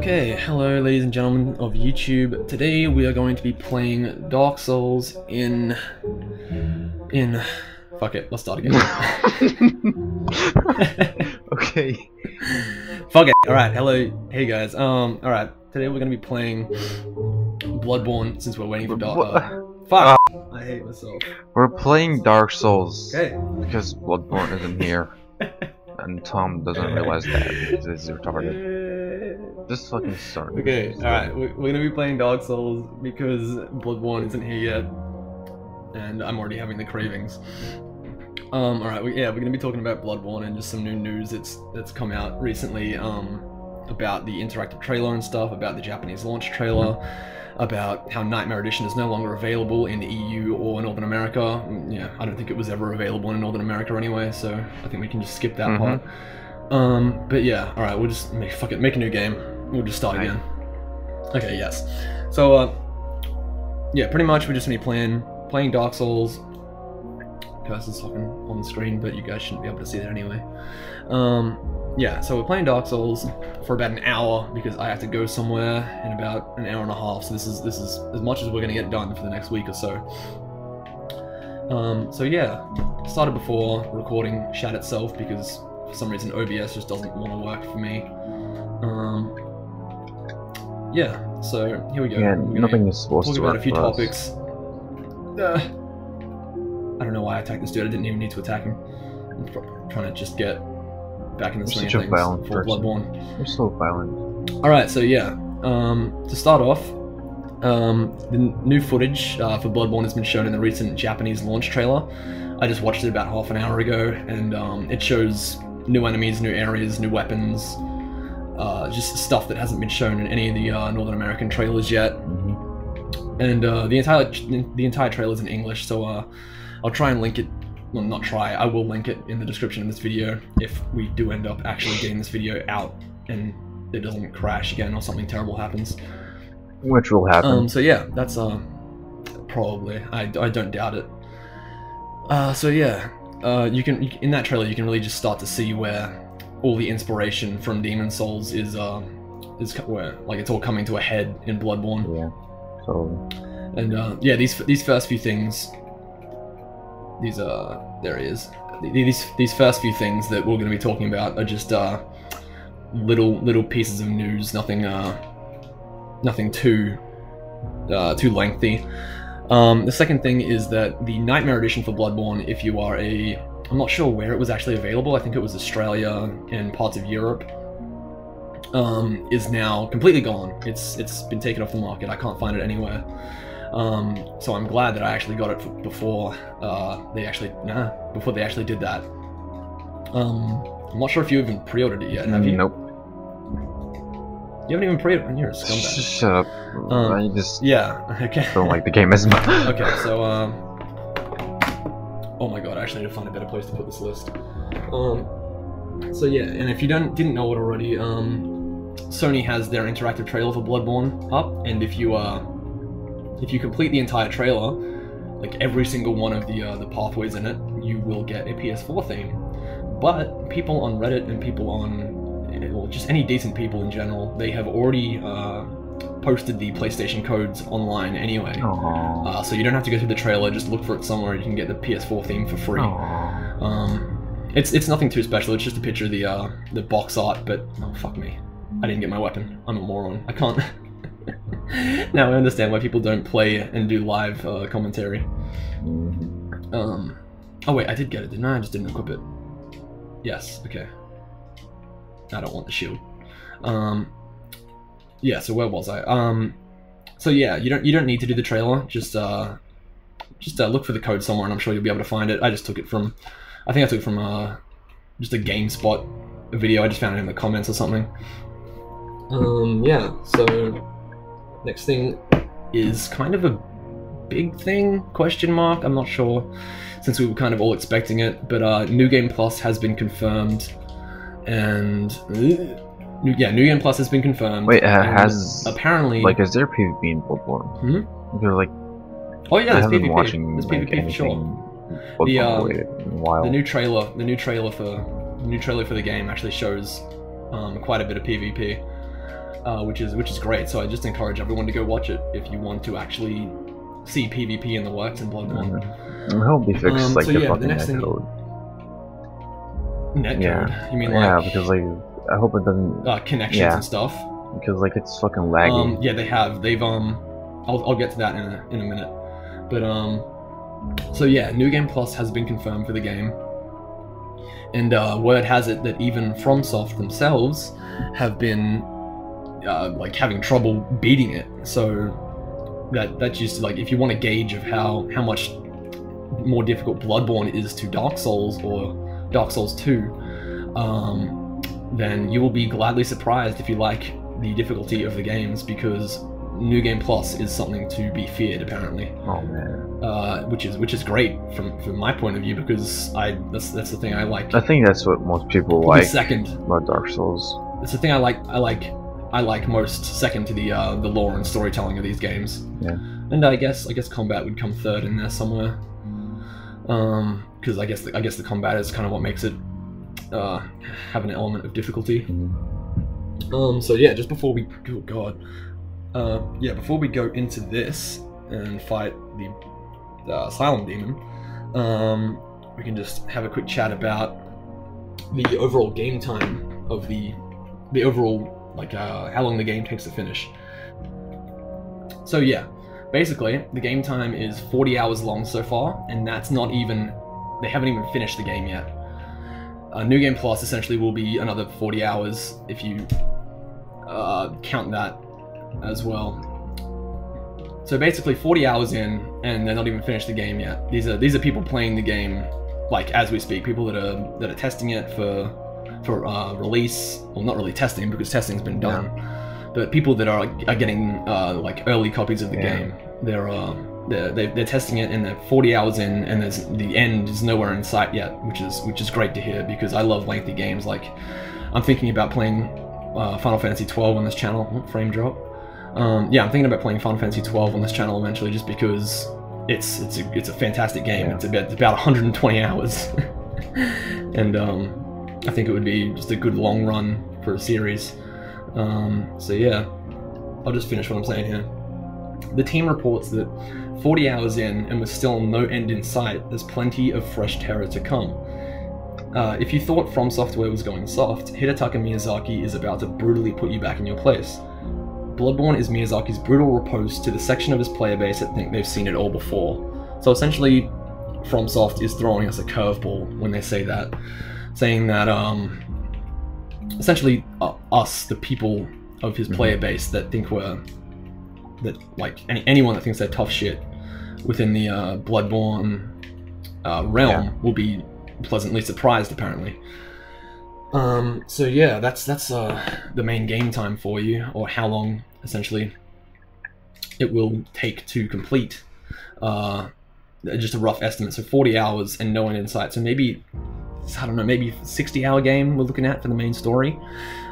Okay, hello ladies and gentlemen of YouTube. Today we are going to be playing Dark Souls in... Fuck it, let's start again. Okay. Fuck it, alright, hello, hey guys, alright, today we're gonna be playing Bloodborne since we're waiting for Fuck! I hate myself. We're playing Dark Souls. Okay. Because Bloodborne isn't here. And Tom doesn't realize that because he's retarded. Just fucking start. Okay, alright, we're gonna be playing Dark Souls because Bloodborne isn't here yet. And I'm already having the cravings. Alright, we're gonna be talking about Bloodborne and just some new news that's come out recently, about the interactive trailer and stuff, about the Japanese launch trailer, about how Nightmare Edition is no longer available in the EU or Northern America. Yeah, I don't think it was ever available in Northern America anyway, so I think we can just skip that part. But yeah, alright, we'll just make a new game. We'll just start again. Okay, yes. So, yeah, pretty much we're just gonna be playing Dark Souls. Cursor's fucking on the screen, but you guys shouldn't be able to see that anyway. Yeah, so we're playing Dark Souls for about an hour because I have to go somewhere in about an hour and a half. So this is as much as we're gonna get done for the next week or so. So yeah, started before recording shat itself because for some reason OBS just doesn't want to work for me. Yeah, so here we go. Yeah, nothing is supposed to work. Talk about a few topics. I don't know why I attacked this dude. I didn't even need to attack him. I'm trying to just get back in the swing of things for Bloodborne. You're so violent. Alright, so yeah, to start off, the new footage for Bloodborne has been shown in the recent Japanese launch trailer. I just watched it about half an hour ago, and it shows new enemies, new areas, new weapons, just stuff that hasn't been shown in any of the Northern American trailers yet. And the entire trailer is in English, so I'll try and link it. Well, not try, I will link it in the description of this video if we do end up actually getting this video out and it doesn't crash again or something terrible happens. Which will happen. So yeah, that's probably, I don't doubt it. So yeah, in that trailer you can really just start to see where all the inspiration from Demon Souls is where, like, it's all coming to a head in Bloodborne. Yeah. So. And yeah, these first few things. There he is. These first few things that we're going to be talking about are just little pieces of news, nothing too lengthy. The second thing is that the Nightmare Edition for Bloodborne, if you are I'm not sure where it was actually available. I think it was Australia and parts of Europe. Is now completely gone. It's been taken off the market. I can't find it anywhere. So I'm glad that I actually got it before they actually did that. I'm not sure if you even pre-ordered it yet. Have you? Nope. You haven't even pre-ordered. You're a scumbag. Shut up. I just okay. don't like the game as much. Okay, so oh my god, I actually need to find a better place to put this list. So yeah, and if you didn't know it already, Sony has their interactive trailer for Bloodborne up, and if you complete the entire trailer, like every single one of the pathways in it, you will get a PS4 theme. But people on Reddit and people on, well, just any decent people in general, they have already posted the PlayStation codes online anyway. So you don't have to go through the trailer, just look for it somewhere, you can get the PS4 theme for free. It's nothing too special, it's just a picture of the box art, but oh fuck me. I didn't get my weapon. I'm a moron. I can't. Now I understand why people don't play and do live commentary. Oh wait, I did get it, didn't I? I just didn't equip it. Yes, okay. I don't want the shield. Yeah, so where was I? So yeah, you don't need to do the trailer. Just look for the code somewhere, and I'm sure you'll be able to find it. I just took it from, I think I took it from just a GameSpot video. I just found it in the comments or something. Yeah, so next thing is kind of a big thing, question mark, I'm not sure, since we were kind of all expecting it, but New Game Plus has been confirmed, and New Game Plus has been confirmed. Wait, has apparently, like, is there PvP in Bloodborne? They're like, oh yeah, there's PvP. Watching, there's PvP for sure. The new trailer for the game actually shows quite a bit of PvP. which is great. So I just encourage everyone to go watch it if you want to actually see PvP in the works in Bloodborne. I hope they fix like so the yeah, fucking the next thing, netcode. Netcode? You mean yeah, like because like I hope it doesn't connections and stuff? because like it's fucking laggy. Yeah, they have. They've I'll get to that in a minute. But so yeah, New Game Plus has been confirmed for the game, and word has it that even FromSoft themselves have been like having trouble beating it. So that's just like, if you want a gauge of how much more difficult Bloodborne is to Dark Souls or Dark Souls 2, then you will be gladly surprised if you like the difficulty of the games, because New Game Plus is something to be feared, apparently. Oh man. Which is great from my point of view, because that's the thing I like. I think that's what most people like Second about Dark Souls. It's the thing I like most, second to the lore and storytelling of these games. Yeah. And I guess combat would come third in there somewhere. Because I guess the combat is kind of what makes it have an element of difficulty. So yeah, just before we before we go into this and fight the Asylum Demon, we can just have a quick chat about the overall game time of the overall, like how long the game takes to finish. So yeah, basically the game time is 40 hours long so far, and that's not even, they haven't even finished the game yet. New Game Plus essentially will be another 40 hours if you count that as well. So basically 40 hours in, and they're not even finished the game yet. These are people playing the game like as we speak, people that are testing it for release. Well, not really testing, because testing's been done, but people that are getting like early copies of the game. They're testing it, and they're 40 hours in, and the end is nowhere in sight yet, which is great to hear, because I love lengthy games. Like, I'm thinking about playing Final Fantasy 12 on this channel. Oh, frame drop. Yeah, I'm thinking about playing Final Fantasy 12 on this channel eventually, just because it's a fantastic game. It's about 120 hours, and I think it would be just a good long run for a series. So yeah, I'll just finish what I'm saying here. The team reports that 40 hours in, and with still no end in sight, there's plenty of fresh terror to come. If you thought From Software was going soft, Hidetaka Miyazaki is about to brutally put you back in your place. Bloodborne is Miyazaki's brutal riposte to the section of his player base that think they've seen it all before. So essentially, FromSoft is throwing us a curveball when they say that, saying that essentially us, the people of his player base that think anyone that thinks they're tough shit within the Bloodborne realm will be pleasantly surprised, apparently. So yeah, that's the main game time for you, or how long essentially it will take to complete. Just a rough estimate. So 40 hours and no end in sight. So maybe, I don't know, maybe 60-hour game we're looking at for the main story,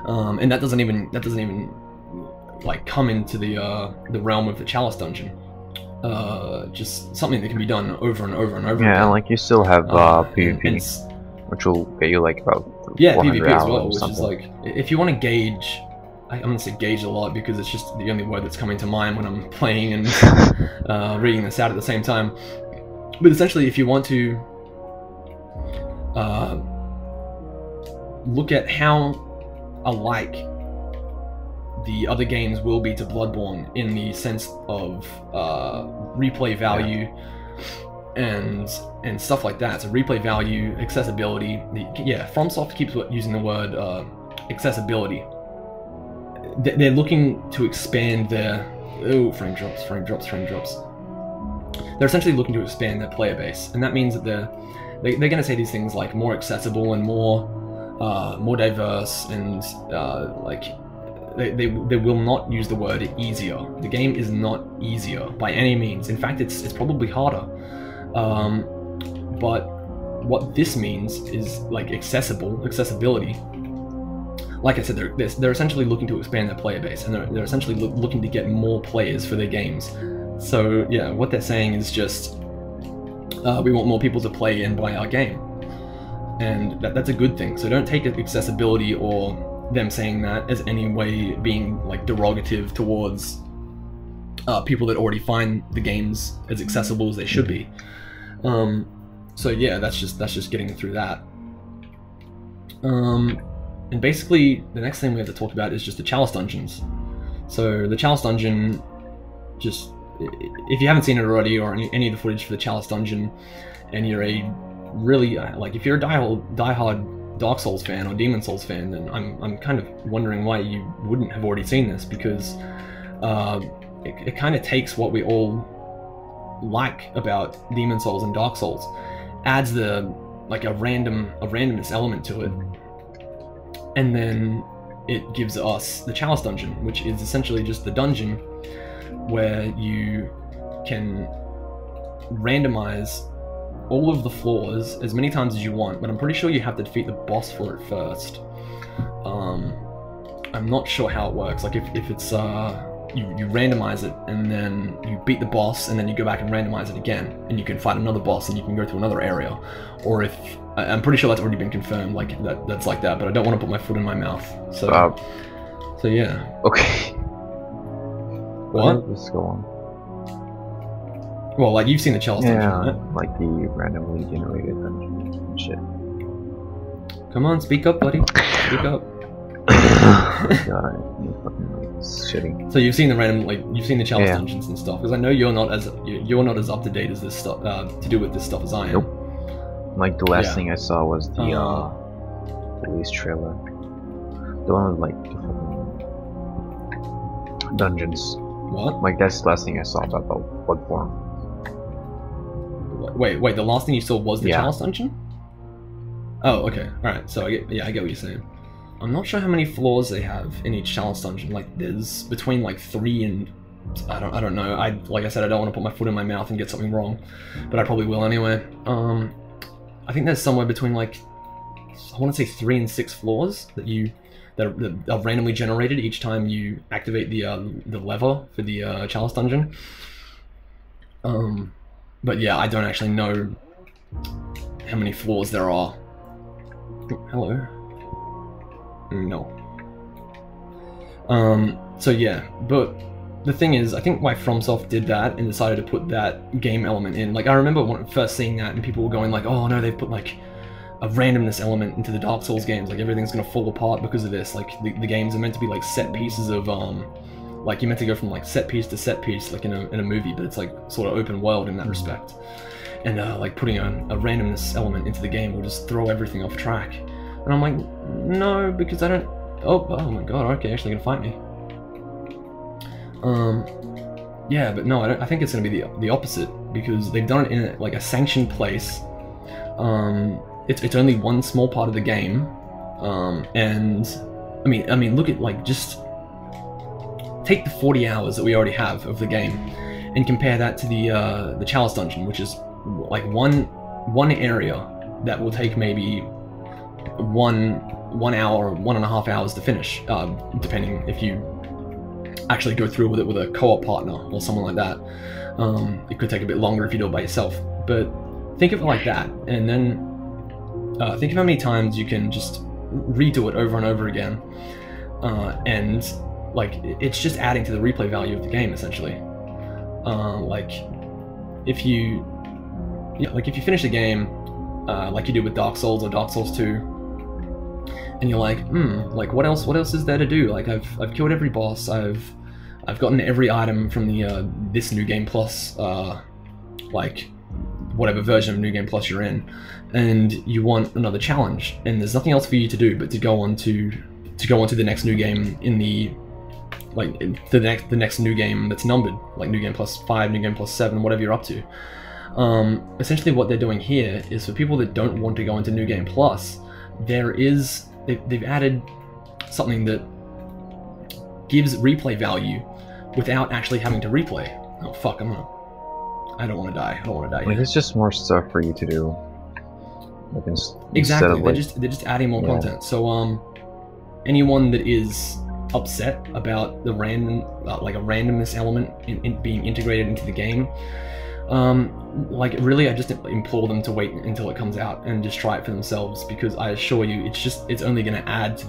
and that doesn't even like come into the realm of the Chalice Dungeon. Just something that can be done over and over and over again. Yeah, like you still have PvP, which will get you like about PvP as well, which is like, if you want to gauge, I'm gonna say gauge a lot because it's just the only word that's coming to mind when I'm playing and reading this out at the same time. But essentially, if you want to look at how alike the other games will be to Bloodborne in the sense of replay value and stuff like that. So replay value, accessibility. FromSoft keeps using the word accessibility. They're looking to expand their frame drops. They're essentially looking to expand their player base, and that means that they're going to say these things like more accessible and more diverse, and like they will not use the word easier. The game is not easier by any means. In fact, it's probably harder. But what this means is like accessibility. Like I said, they're essentially looking to expand their player base, and they're essentially looking to get more players for their games. So yeah, what they're saying is just we want more people to play and buy our game, and that's a good thing. So don't take accessibility or them saying that as any way being like derogative towards people that already find the games as accessible as they should be. So yeah, that's just getting through that. And basically, the next thing we have to talk about is just the Chalice dungeons. So the Chalice dungeon, just if you haven't seen it already, or any of the footage for the Chalice dungeon, and you're a really like if you're a diehard Dark Souls fan or Demon Souls fan, then I'm kind of wondering why you wouldn't have already seen this, because it kind of takes what we all like about Demon Souls and Dark Souls, adds a randomness element to it, and then it gives us the Chalice dungeon, which is essentially just the dungeon where you can randomize all of the floors as many times as you want, but I'm pretty sure you have to defeat the boss for it first. I'm not sure how it works, like if it's you randomize it and then you beat the boss and then you go back and randomize it again and you can fight another boss and you can go to another area, or if I'm pretty sure that's already been confirmed, like that's like that, but I don't want to put my foot in my mouth, so so yeah. Okay. What? Let's go on. Well, like you've seen the Chalice dungeon, right? Like the randomly generated dungeon and shit. Come on, speak up, buddy. Speak up. God, I'm fucking shitting. So you've seen the you've seen the Chalice dungeons and stuff, because I know you're not as up to date as this stuff to do with this stuff as I am. Nope. Like the last thing I saw was the release trailer. The one with like the fucking dungeons. What? Like that's the last thing I saw about Bloodborne. Wait, the last thing you saw was the Chalice dungeon? Oh, okay. Alright, so I get what you're saying. I'm not sure how many floors they have in each Chalice dungeon. Like there's between like 3 and I don't know. Like I said, I don't want to put my foot in my mouth and get something wrong, but I probably will anyway. I think there's somewhere between like I want to say 3 and 6 floors that are randomly generated each time you activate the lever for the Chalice dungeon. But yeah, I don't actually know how many floors there are. Hello. No. So yeah, but the thing is, I think why FromSoft did that and decided to put that game element in, like I remember when first seeing that and people were going like, oh no, they've put like a randomness element into the Dark Souls games, like everything's gonna fall apart because of this, like the games are meant to be like set pieces of, like you're meant to go from like set piece to set piece, like in a movie, but it's like sort of open world in that respect. And like putting a randomness element into the game will just throw everything off track. And I'm like, no, because I don't, oh my god, okay, actually gonna fight me. Yeah, but no, I think it's gonna be the opposite, because they've done it in like a sanctioned place. It's only one small part of the game, and I mean, look at like just take the 40 hours that we already have of the game, and compare that to the Chalice dungeon, which is like one area that will take maybe 1 hour, 1.5 hours to finish, depending if you actually go through with it with a co-op partner or someone like that. It could take a bit longer if you do it by yourself, but think of it like that, and then think of how many times you can just redo it over and over again, and like it's just adding to the replay value of the game essentially. Like if you finish the game like you did with Dark Souls or Dark Souls 2, and you're like, like what else is there to do? Like I've killed every boss, I've gotten every item from the this New Game Plus, like whatever version of New Game Plus you're in, and you want another challenge, and there's nothing else for you to do but to go on to the next new game in the the next new game that's numbered, like New Game Plus 5, New Game Plus 7, whatever you're up to. Essentially what they're doing here is for people that don't want to go into New Game Plus, they've added something that gives replay value without actually having to replay. Oh fuck, I don't want to die. I don't want to die. Like, it's just more stuff for you to do. Like exactly. They're just adding more content. So anyone that is upset about the randomness element in being integrated into the game, like really I just implore them to wait until it comes out and just try it for themselves, because I assure you it's only going to add to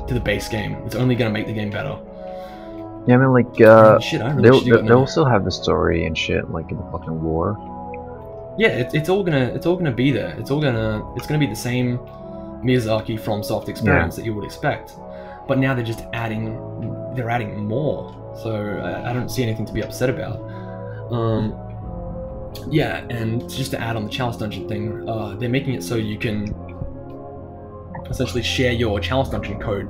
to the base game. It's only going to make the game better. Yeah, I mean, like, shit, I don't know they'll still have the story and shit, like in the fucking war. Yeah, it's all gonna be there. It's gonna be the same Miyazaki FromSoft experience that you would expect. But now they're adding more. So I don't see anything to be upset about. Yeah, and just to add on the Chalice Dungeon thing, they're making it so you can essentially share your Chalice Dungeon code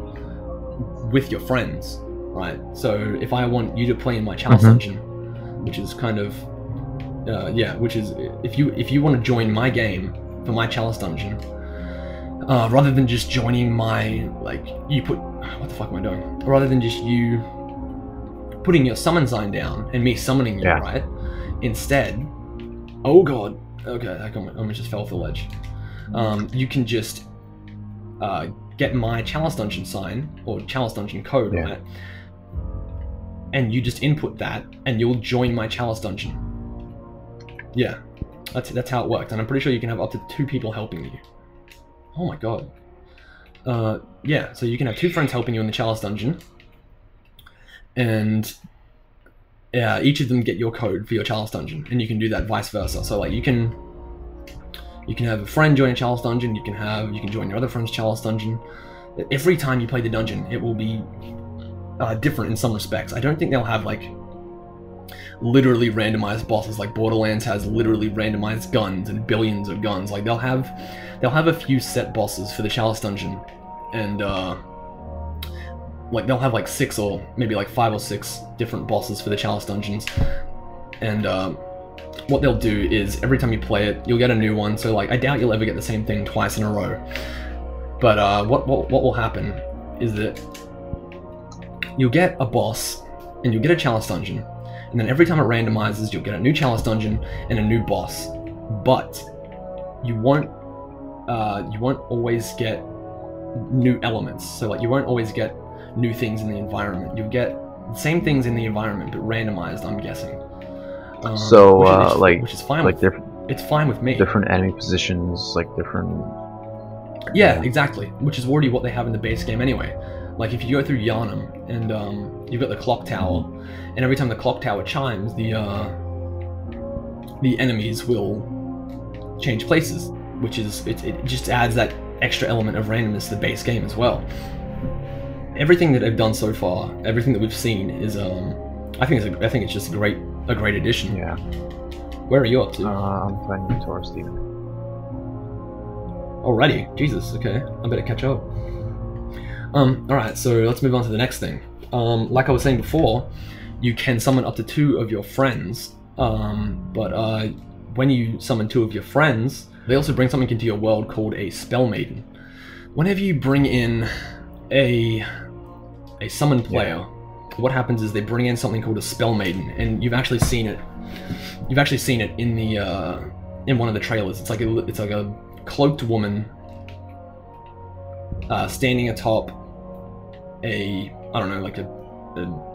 with your friends, right? So if I want you to play in my Chalice Dungeon, which is kind of, which is if you want to join my game for my Chalice Dungeon, rather than just joining my, like, what the fuck am I doing? Rather than just you putting your summon sign down and me summoning you, right? Instead, oh god, okay, I almost just fell off the ledge. You can just get my Chalice Dungeon sign or Chalice Dungeon code, right? And you just input that, and you'll join my Chalice Dungeon. Yeah, that's how it worked, and I'm pretty sure you can have up to 2 people helping you. Oh my god. Yeah, so you can have 2 friends helping you in the Chalice Dungeon, and each of them get your code for your Chalice Dungeon, and you can do that vice versa. So like you can have a friend join a Chalice Dungeon, you can join your other friend's Chalice Dungeon. Every time you play the dungeon, it will be different in some respects. I don't think they'll have like literally randomized bosses like Borderlands has literally randomized guns and billions of guns. Like they'll have a few set bosses for the Chalice Dungeon, and like they'll have like 6 or maybe like 5 or 6 different bosses for the Chalice Dungeons. And what they'll do is every time you play it, you'll get a new one. So like I doubt you'll ever get the same thing twice in a row. But what will happen is that you'll get a boss and you'll get a Chalice Dungeon, and then every time it randomizes, you'll get a new Chalice Dungeon and a new boss. But you won't always get new elements. So like you won't always get new things in the environment. You'll get the same things in the environment, but randomized, I'm guessing. Which is fine. Like it's fine with me. Different enemy positions, like different. Yeah, exactly. Which is already what they have in the base game anyway. Like if you go through Yharnam and you've got the clock tower, and every time the clock tower chimes, the enemies will change places, which is it just adds that extra element of randomness to the base game as well. Everything that they've done so far, everything that we've seen is I think it's just a great addition. Yeah. Where are you up to? I'm finding towards Steven. Already? Jesus, okay. I better catch up. Alright, so let's move on to the next thing. Like I was saying before, you can summon up to 2 of your friends, but when you summon 2 of your friends, they also bring something into your world called a Spell Maiden. Whenever you bring in a summoned player, what happens is they bring in something called a Spell Maiden, and you've actually seen it. You've actually seen it in the in one of the trailers. It's like a cloaked woman standing atop a like a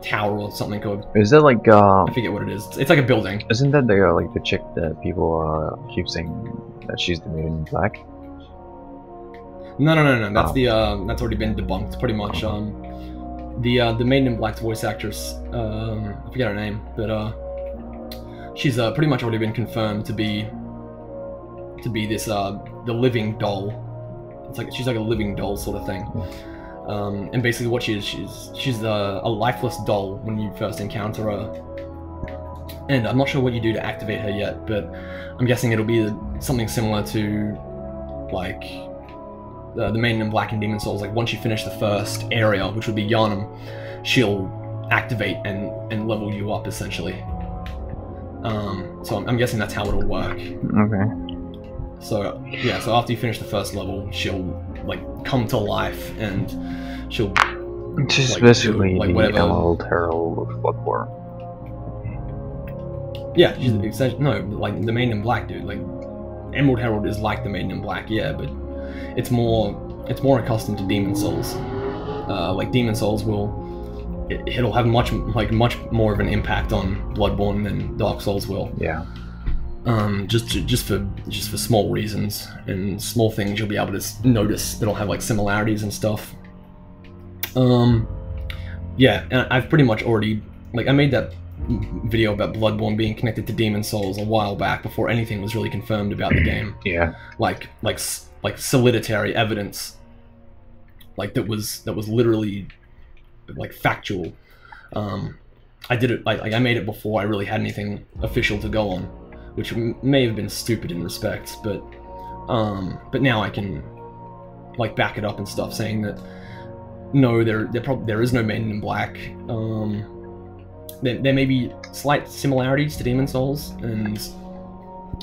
tower or something called. Is that like I forget what it is. It's like a building. Isn't that the chick that people keep saying that she's the Maiden in Black? No. That's that's already been debunked pretty much. The Maiden in Black's voice actress, I forget her name, but she's pretty much already been confirmed to be this the living doll. She's like a living doll sort of thing. And basically what she is, she's a lifeless doll when you first encounter her. And I'm not sure what you do to activate her yet, but I'm guessing it'll be something similar to like the Maiden in Black and Demon Souls. Like once you finish the first area, which would be Yharnam, she'll activate and level you up essentially. So I'm guessing that's how it'll work. Okay. So yeah, so after you finish the first level, she'll like come to life and she'll. She's like, basically like, the whatever. Emerald Herald of Bloodborne. Yeah, she's no, like the Maiden in Black, dude. Like Emerald Herald is like the Maiden in Black, yeah, but it's more accustomed to Demon Souls. Like Demon Souls it'll have much more of an impact on Bloodborne than Dark Souls will. Yeah. Just for small reasons and small things you'll be able to notice that'll have like similarities and stuff. Yeah, and I've pretty much already, like, I made that video about Bloodborne being connected to Demon Souls a while back before anything was really confirmed about the game. Yeah. Like solitary evidence, like that was literally like factual. I did it, like I made it before I really had anything official to go on, which may have been stupid in respects, but now I can like back it up and stuff, saying that no, there is no Maiden in Black. There may be slight similarities to Demon Souls, and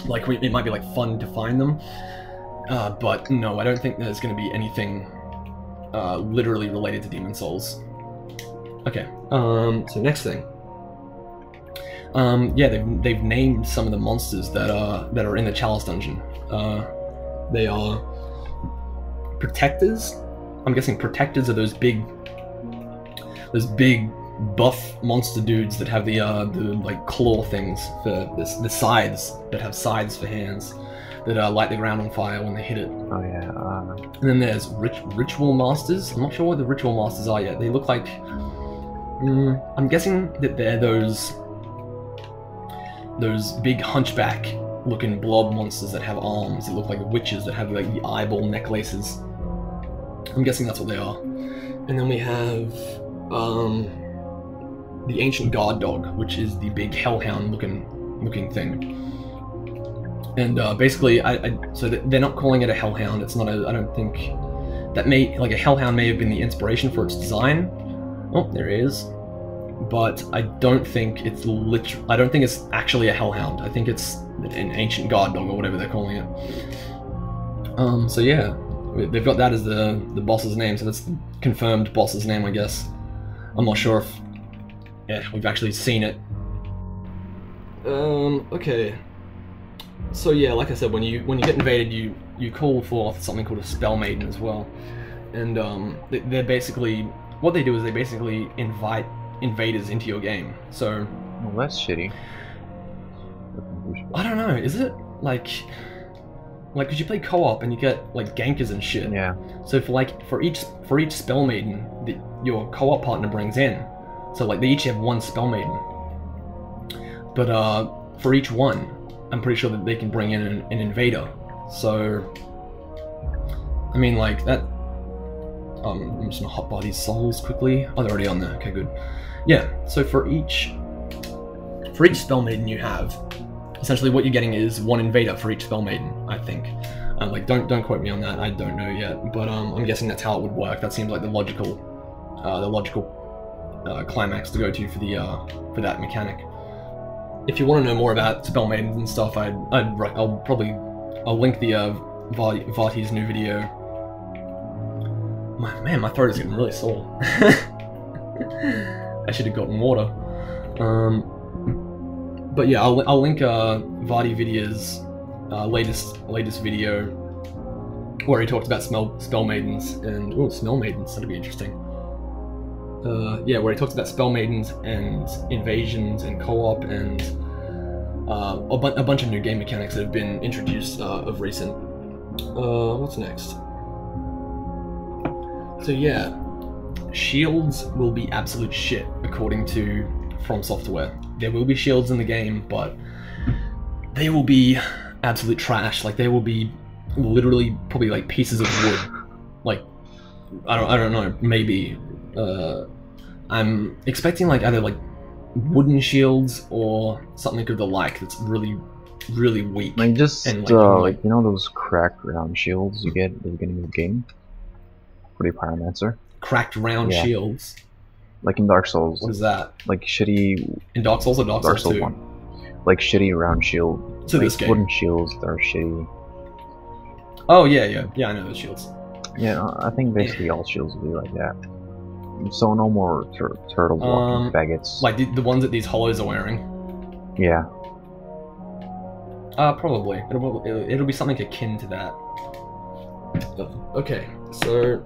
like it might be like fun to find them, but no, I don't think there's going to be anything literally related to Demon Souls. Okay, so next thing. Yeah, they've named some of the monsters that are in the Chalice Dungeon. They are Protectors. I'm guessing Protectors are those big buff monster dudes that have the like claw things for the scythes, that have scythes for hands, that light the ground on fire when they hit it. Oh yeah. And then there's Ritual Masters. I'm not sure what the Ritual Masters are yet. They look like... I'm guessing that they're those big hunchback-looking blob monsters that have arms. They look like witches that have like the eyeball necklaces. I'm guessing that's what they are. And then we have the Ancient Guard Dog, which is the big hellhound-looking thing. And basically, so they're not calling it a hellhound. It's not a. I don't think that a hellhound may have been the inspiration for its design. Oh, there it is. But I don't think it's I don't think it's actually a hellhound. I think it's an Ancient Guard Dog or whatever they're calling it. So yeah, they've got that as the boss's name. So that's the confirmed boss's name, I guess. I'm not sure if we've actually seen it. Okay. So yeah, like I said, when you get invaded, you call forth something called a Spell Maiden as well, and they're basically, what they do is they basically invite invaders into your game. So well, that's shitty. I don't know, is it like because you play co-op and you get like gankers and shit. Yeah. So for each Spell Maiden that your co-op partner brings in, so like they each have one Spell Maiden, but for each one, I'm pretty sure that they can bring in an invader. So, I mean, like that. I'm just gonna hotbar these souls quickly. Oh, they're already on there. Okay, good. Yeah. So for each Spell Maiden you have, essentially what you're getting is one invader for each Spell Maiden. I think. Like, don't quote me on that. I don't know yet, but I'm guessing that's how it would work. That seems like the logical climax to go to for that mechanic. If you want to know more about Spell Maidens and stuff, I'll link the Vati's new video. My throat is getting really sore. I should have gotten water. But yeah, I'll link Vati Vidya's latest video where he talked about Spell Maidens and Smell Maidens. That'd be interesting. Yeah, where he talks about Spell Maidens and invasions and co-op and a bunch of new game mechanics that have been introduced of recent. What's next? So yeah, shields will be absolute shit according to From Software. There will be shields in the game, but they will be absolute trash. Like, they will be literally probably like pieces of wood. Like, I don't know, maybe. I'm expecting like either like wooden shields or something of the like that's really, really weak. Like just and, like you know those cracked round shields you get at the beginning of the game for the Pyromancer? Cracked round shields? Like in Dark Souls. What is that? Like shitty... In Dark Souls or Dark Souls 2? 1. Like shitty round shield. So like this game? Wooden shields that are shitty. Oh yeah, I know those shields. Yeah, I think basically all shields will be like that. So no more turtle blocking faggots. Like the ones that these hollows are wearing? Yeah. Probably. It'll be something akin to that. Okay, so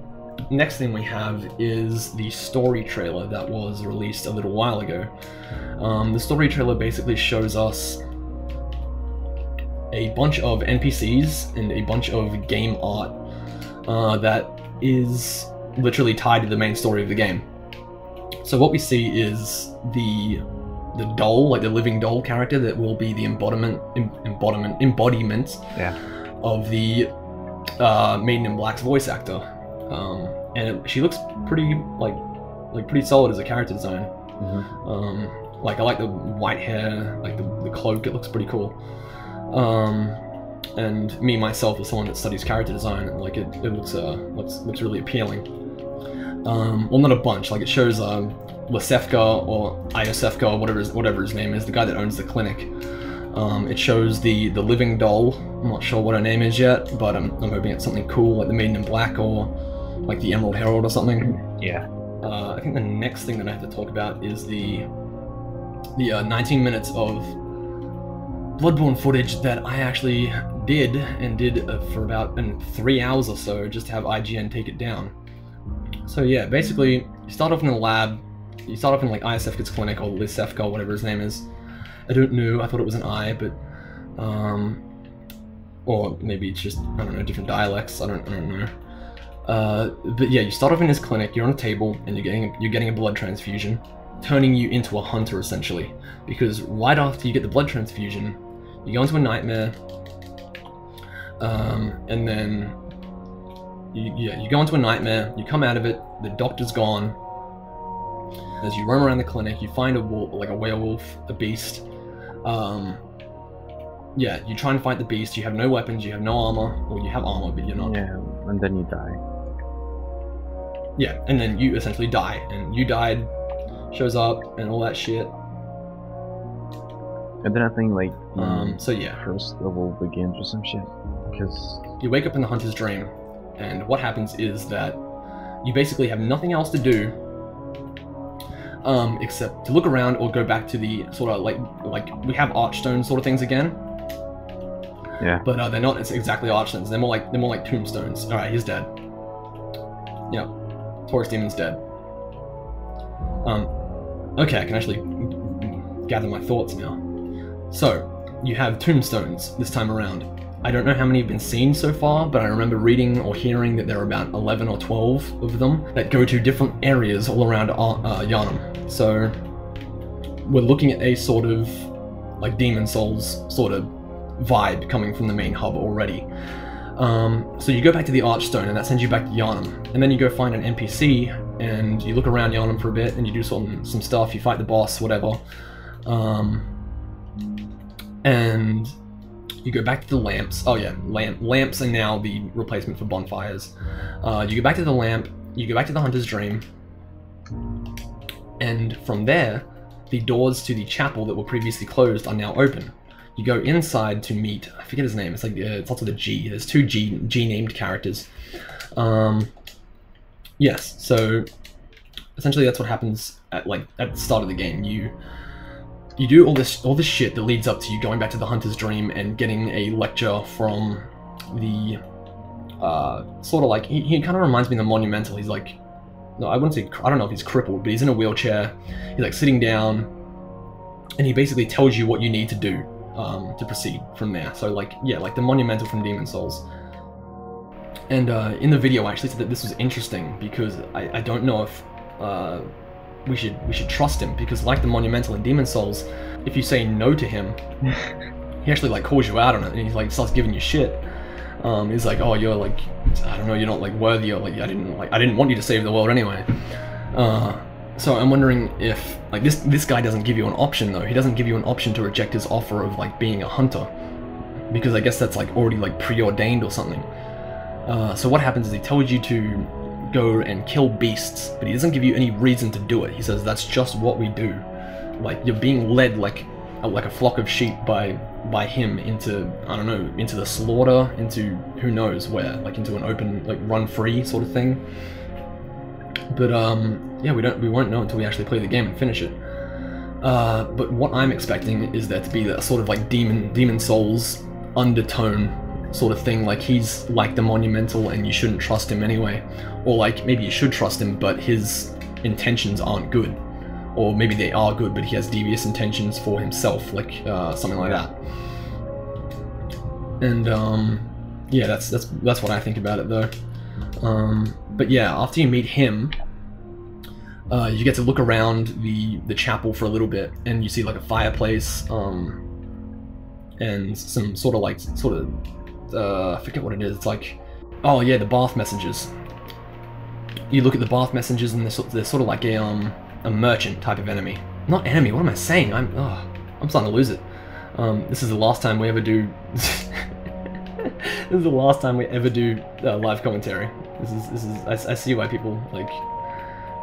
next thing we have is the story trailer that was released a little while ago. The story trailer basically shows us a bunch of NPCs and a bunch of game art that is literally tied to the main story of the game. So what we see is the doll, like the living doll character that will be the embodiment of the Maiden in Black's voice actor, and she looks pretty pretty solid as a character design. Like I like the white hair, like the cloak. It looks pretty cool. And me myself, as someone that studies character design, like it looks really appealing. Well, not a bunch. Like it shows Lasefka or Iosefka or whatever his name is, the guy that owns the clinic. It shows the living doll. I'm not sure what her name is yet, but I'm hoping it's something cool, like the Maiden in Black or like the Emerald Herald or something. Yeah. I think the next thing that I have to talk about is the 19 minutes of Bloodborne footage that I actually did for about 3 hours or so, just to have IGN take it down. So yeah, basically, you start off in the lab. You start off in like Iosefka's clinic, or Lisefka, whatever his name is. I don't know. I thought it was an I, but or maybe it's just, I don't know, different dialects. I don't know. But yeah, you start off in his clinic. You're on a table, and you're getting a blood transfusion, turning you into a hunter essentially. Because right after you get the blood transfusion, you go into a nightmare, and then you go into a nightmare. You come out of it. The doctor's gone. As you roam around the clinic, you find a werewolf, a beast. Yeah, you try and fight the beast. You have no weapons. You have no armor, or you have armor, but you're not. Yeah, and then you die. Yeah, and then you essentially die, and you died. Shows up and all that shit. And then I think like so yeah, first level begins or some shit. Because you wake up in the hunter's dream, and what happens is that you basically have nothing else to do except to look around or go back to the sort of like we have archstone sort of things again. Yeah. But they're not exactly archstones. They're more like tombstones. All right, he's dead. Yep, Taurus Demon's dead. Okay, I can actually gather my thoughts now. So, you have tombstones this time around. I don't know how many have been seen so far, but I remember reading or hearing that there are about 11 or 12 of them that go to different areas all around Yharnam. So, we're looking at a sort of like Demon Souls sort of vibe coming from the main hub already. So you go back to the Archstone, and that sends you back to Yharnam. And then you go find an NPC, and you look around Yharnam for a bit, and you do some stuff, you fight the boss, whatever. And you go back to the lamps. Oh yeah, lamps are now the replacement for bonfires. You go back to the lamp, you go back to the Hunter's Dream, and from there, the doors to the chapel that were previously closed are now open. You go inside to meet, I forget his name, it's like, it's also the G, there's two G-named characters. Yes, so essentially that's what happens at the start of the game. You do all this shit that leads up to you going back to the Hunter's Dream and getting a lecture from the, sort of like, he kind of reminds me of the Monumental. He's like, no, I wouldn't say, I don't know if he's crippled, but he's in a wheelchair, he's like sitting down, and he basically tells you what you need to do to proceed from there. So like, yeah, like the Monumental from Demon Souls. And in the video I actually said that this was interesting because I don't know if we should trust him, because like the Monumental in Demon Souls, if you say no to him, he actually like calls you out on it, and he like starts giving you shit. He's like, oh, you're like, I don't know, you're not like worthy, or like I didn't want you to save the world anyway. So I'm wondering if like this guy doesn't give you an option though. He doesn't give you an option to reject his offer of like being a hunter, because I guess that's like already like preordained or something. So what happens is he tells you to go and kill beasts, but he doesn't give you any reason to do it. He says that's just what we do. Like you're being led like a flock of sheep by him into, I don't know, into the slaughter, into who knows where, like into an open like run free sort of thing. But yeah, we won't know until we actually play the game and finish it. But what I'm expecting is there to be that sort of like Demon Souls undertone sort of thing, like he's like the Monumental and you shouldn't trust him anyway, or like maybe you should trust him but his intentions aren't good, or maybe they are good but he has devious intentions for himself, like something like that. And yeah, that's what I think about it though. But yeah, after you meet him, you get to look around the chapel for a little bit, and you see like a fireplace, and some sort of I forget what it is. It's like, oh yeah, the bath messengers. You look at the bath messengers, and they're sort of like a merchant type of enemy. Not enemy. What am I saying? I'm starting to lose it. This is the last time we ever do. This is the last time we ever do live commentary. This is. I see why people like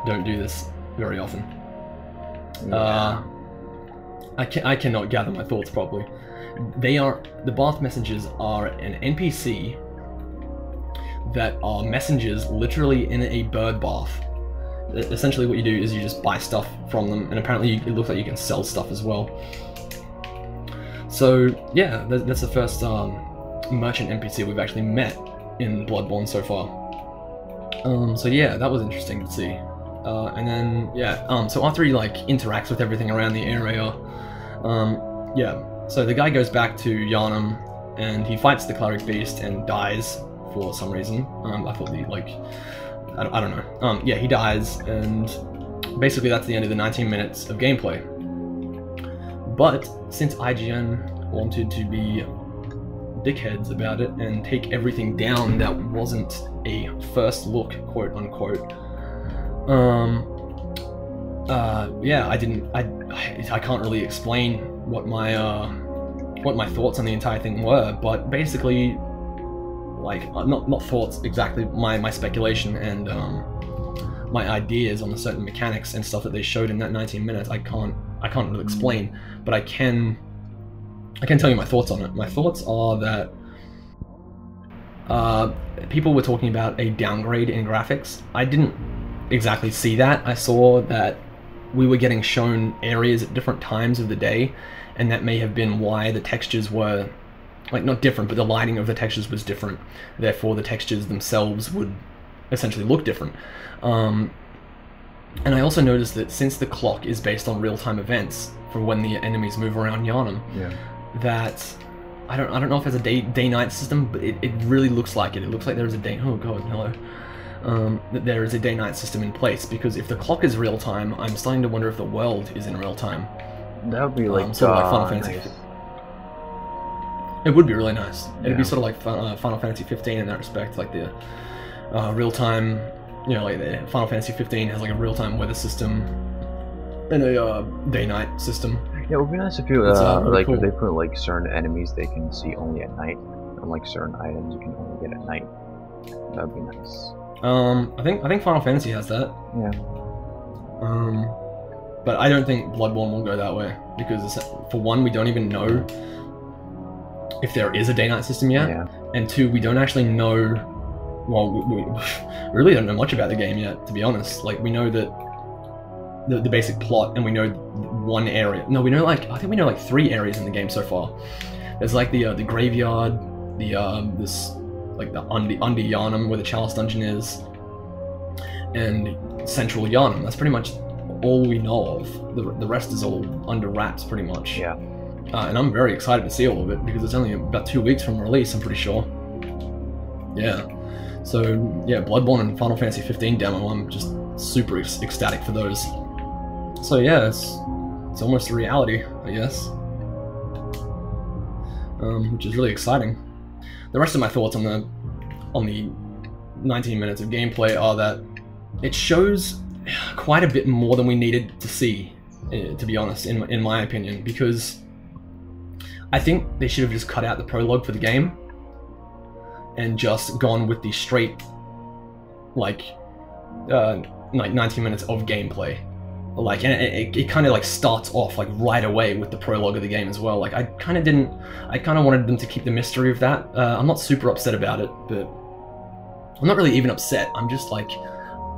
don't do this very often. Yeah. I cannot gather my thoughts properly. The bath messengers are an NPC that are messengers literally in a bird bath. Essentially what you do is you just buy stuff from them, and apparently it looks like you can sell stuff as well. So yeah, that's the first merchant NPC we've actually met in Bloodborne so far. So yeah, that was interesting to see. And then yeah, so after he like interacts with everything around the area, yeah, so the guy goes back to Yharnam and he fights the cleric beast and dies for some reason. I thought I don't know. Yeah, he dies, and basically that's the end of the 19 minutes of gameplay. But since IGN wanted to be dickheads about it and take everything down that wasn't a first look, quote unquote, yeah, I can't really explain what my thoughts on the entire thing were, but basically, like, not thoughts exactly, my speculation and my ideas on the certain mechanics and stuff that they showed in that 19 minutes. I can't really explain, but I can tell you my thoughts on it. My thoughts are that people were talking about a downgrade in graphics. I didn't exactly see that. I saw that we were getting shown areas at different times of the day, and that may have been why the textures were, like, not different, but the lighting of the textures was different. Therefore, the textures themselves would essentially look different. And I also noticed that since the clock is based on real-time events for when the enemies move around Yharnam, Yeah. that I don't know if there's a day-night system, but it really looks like it. It looks like there is a day. Oh god, hello. That there is a day-night system in place, because if the clock is real-time, I'm starting to wonder if the world is in real-time. That would be like, sort of like Final Fantasy. nice. It would be really nice. It'd be Yeah. sort of like Final Fantasy 15 in that respect, like the real-time, you know, like the Final Fantasy 15 has like a real-time weather system and a day-night system. Yeah, it would be nice if you, It's, really like, cool. if they put like certain enemies they can see only at night, and like certain items you can only get at night. That would be nice. I think Final Fantasy has that. Yeah. But I don't think Bloodborne will go that way, because for one, we don't even know if there is a day-night system yet, Yeah. and two, we don't actually know. Well, we really don't know much about the game yet, to be honest. Like, we know that the basic plot, and we know one area. No, we know I think we know like 3 areas in the game so far. There's like the graveyard, this like the under Yharnam where the Chalice Dungeon is, and Central Yharnam. That's pretty much all we know of. The rest is all under wraps, pretty much. Yeah. And I'm very excited to see all of it, because it's only about 2 weeks from release, I'm pretty sure. Yeah. So, yeah, Bloodborne and Final Fantasy 15 demo, I'm just super ecstatic for those. So yeah, it's almost a reality, I guess. Which is really exciting. The rest of my thoughts on the 19 minutes of gameplay are that it shows quite a bit more than we needed to see, to be honest, in my opinion, because I think they should have just cut out the prologue for the game and just gone with the straight, like 19 minutes of gameplay. Like, and it kind of like starts off like right away with the prologue of the game as well. Like, I kind of wanted them to keep the mystery of that. I'm not super upset about it, but I'm not really even upset. I'm just like,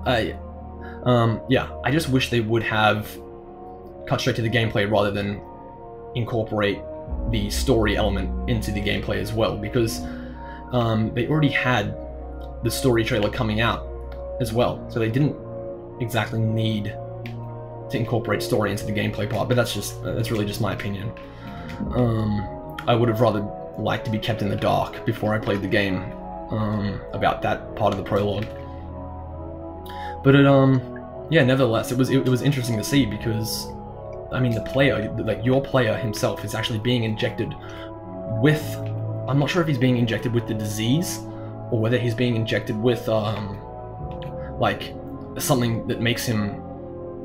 yeah, I just wish they would have cut straight to the gameplay rather than incorporate the story element into the gameplay as well, because they already had the story trailer coming out as well, so they didn't exactly need to incorporate story into the gameplay part. But that's really just my opinion. I would have rather liked to be kept in the dark before I played the game about that part of the prologue. But it yeah, nevertheless, it was interesting to see because, I mean, the player, like your player himself, is actually being injected with. I'm not sure if he's being injected with the disease, or whether he's being injected with like something that makes him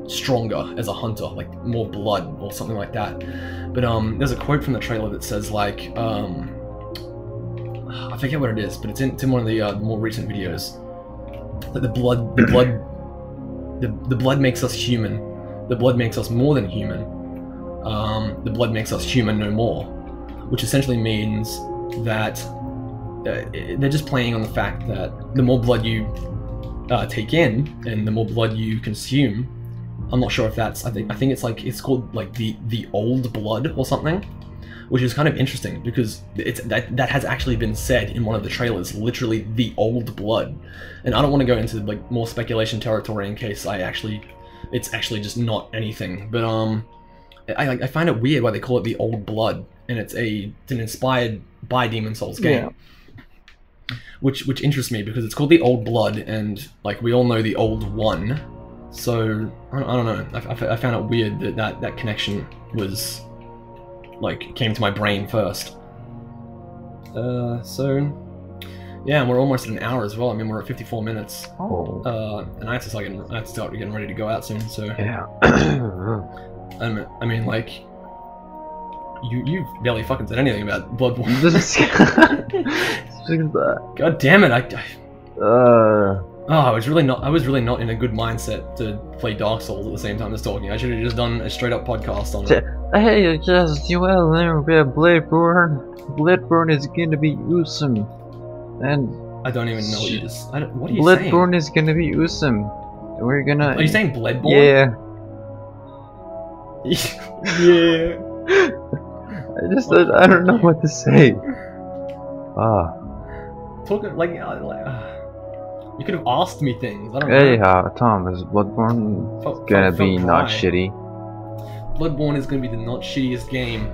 stronger as a hunter, like more blood or something like that. But there's a quote from the trailer that says like I forget what it is, but it's in one of the more recent videos. Like the blood makes us human. The blood makes us more than human. The blood makes us human no more, which essentially means that they're just playing on the fact that the more blood you take in and the more blood you consume. I'm not sure if that's. I think it's like it's called like the old blood or something, which is kind of interesting because it's that has actually been said in one of the trailers. Literally, the old blood, and I don't want to go into like more speculation territory in case it's actually just not anything. But I find it weird why they call it the old blood, and it's an inspired by Demon Souls game. Yeah. Which interests me because it's called the Old Blood, and like we all know the Old One. So I don't know. I found it weird that connection was like came to my brain first. So yeah, and we're almost at an hour as well. I mean, we're at 54 minutes. Oh. And I have to start getting ready to go out soon. So yeah. I mean, like you barely fucking said anything about Bloodborne. God damn it! I was really not in a good mindset to play Dark Souls at the same time as talking. I should have just done a straight up podcast on it. Hey, just you well there, we have Bloodborne. Bloodborne is gonna be awesome, and I don't even know what you just. What are you saying? Bloodborne is gonna be awesome. We're gonna. Are you saying Bloodborne? Yeah. Yeah. I don't know what to say. Talk like you could have asked me things. I don't know. Hey, Tom, is Bloodborne gonna be not shitty? Bloodborne is gonna be the not shittiest game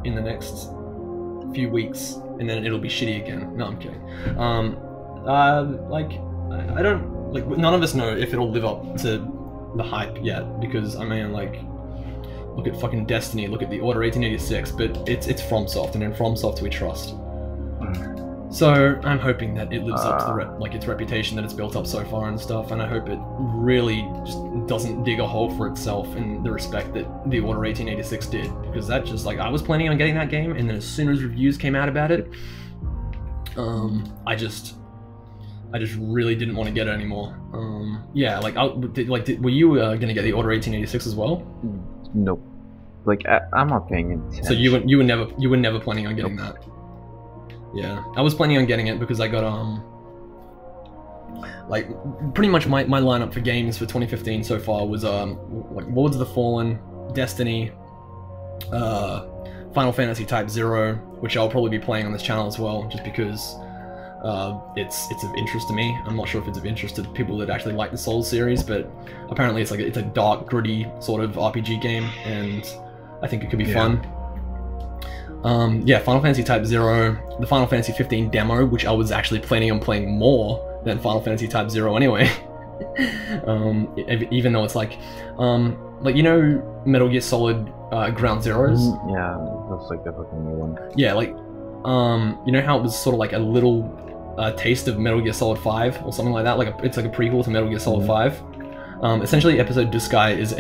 in the next few weeks, and then it'll be shitty again. No, I'm kidding. Like I don't like. None of us know if it'll live up to the hype yet, because I mean, like, look at fucking Destiny, look at the Order 1886, but it's FromSoft, and in FromSoft we trust. So I'm hoping that it lives up to its reputation that it's built up so far and stuff, and I hope it really just doesn't dig a hole for itself in the respect that the Order 1886 did, because that just, like, I was planning on getting that game, and then as soon as reviews came out about it, I just really didn't want to get it anymore. Yeah, like, were you gonna get the Order 1886 as well? Nope. Like, I'm not paying attention. So you were never planning on getting that? Yeah, I was planning on getting it because I got like pretty much my lineup for games for 2015 so far was like Lords of the Fallen, Destiny, Final Fantasy Type 0, which I'll probably be playing on this channel as well, just because it's of interest to me. I'm not sure if it's of interest to people that actually like the Souls series, but apparently it's a dark, gritty sort of RPG game, and I think it could be fun. Yeah, Final Fantasy Type 0, the Final Fantasy 15 demo, which I was actually planning on playing more than Final Fantasy Type 0 anyway. Even though it's like you know Metal Gear Solid Ground Zeroes? Yeah, that's like the fucking new one. Yeah, like, you know how it was sort of like a little taste of Metal Gear Solid 5 or something like that? Like it's like a prequel to Metal Gear Solid 5. Essentially, Episode Duscae is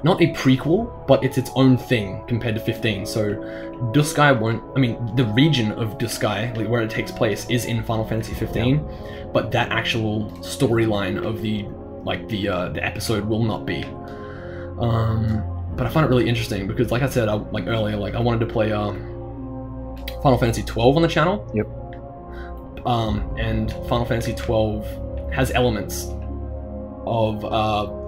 not a prequel, but it's its own thing compared to 15. So Duscae the region of Duscae, like where it takes place, is in Final Fantasy 15, but that actual storyline of the episode will not be. But I find it really interesting because, like I said, earlier, like I wanted to play Final Fantasy 12 on the channel. Yep. And Final Fantasy 12 has elements of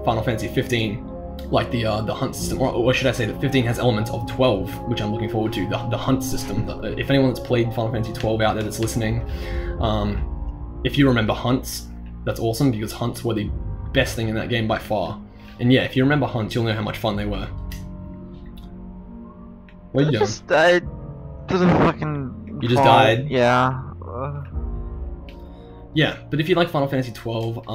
Final Fantasy 15. Like the hunt system, or should I say that 15 has elements of 12, which I'm looking forward to, the hunt system. If anyone that's played Final Fantasy 12 out there that's listening, if you remember hunts, that's awesome, because hunts were the best thing in that game by far. And yeah, if you remember hunts, you'll know how much fun they were. What are you doing? I just fucking... You just died? Yeah. Yeah, but if you like Final Fantasy 12,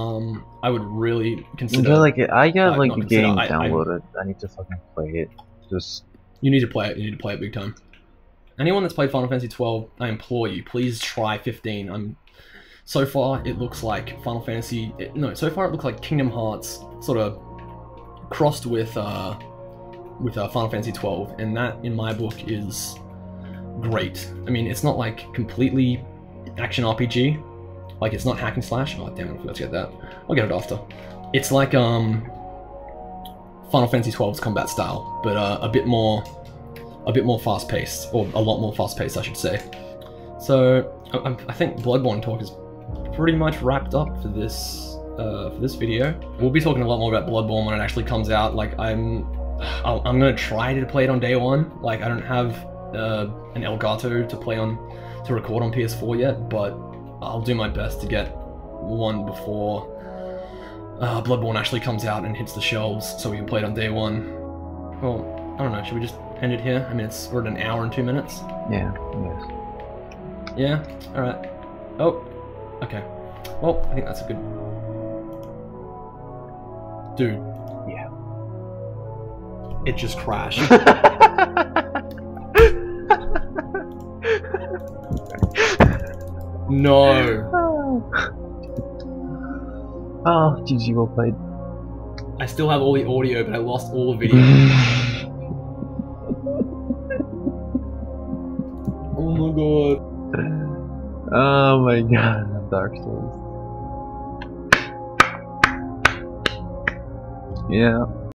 I would really consider. I got like not the game consider, downloaded. I need to fucking play it. Just You need to play it. You need to play it big time. Anyone that's played Final Fantasy 12, I implore you, please try 15. So far it looks like Final Fantasy. So far it looks like Kingdom Hearts sort of crossed with Final Fantasy 12, and that in my book is great. I mean, it's not like completely action RPG. Like, it's not hack and slash. Oh damn it, I forgot to get that. I'll get it after. It's like Final Fantasy 12's combat style, but a bit more fast paced, or a lot more fast paced, I should say. So I think Bloodborne talk is pretty much wrapped up for this video. We'll be talking a lot more about Bloodborne when it actually comes out. Like, I'm gonna try to play it on day one. Like, I don't have an Elgato to record on PS4 yet, but I'll do my best to get one before Bloodborne actually comes out and hits the shelves, so we can play it on day one. Well, I don't know, should we just end it here? I mean, we're at an hour and 2 minutes. yeah, yes. Yeah? Alright. Oh, okay. Well, I think that's a good... Dude. Yeah. It just crashed. No. Oh, GG, well played. I still have all the audio, but I lost all the video. Oh my god. Oh my god, Dark Souls. Yeah.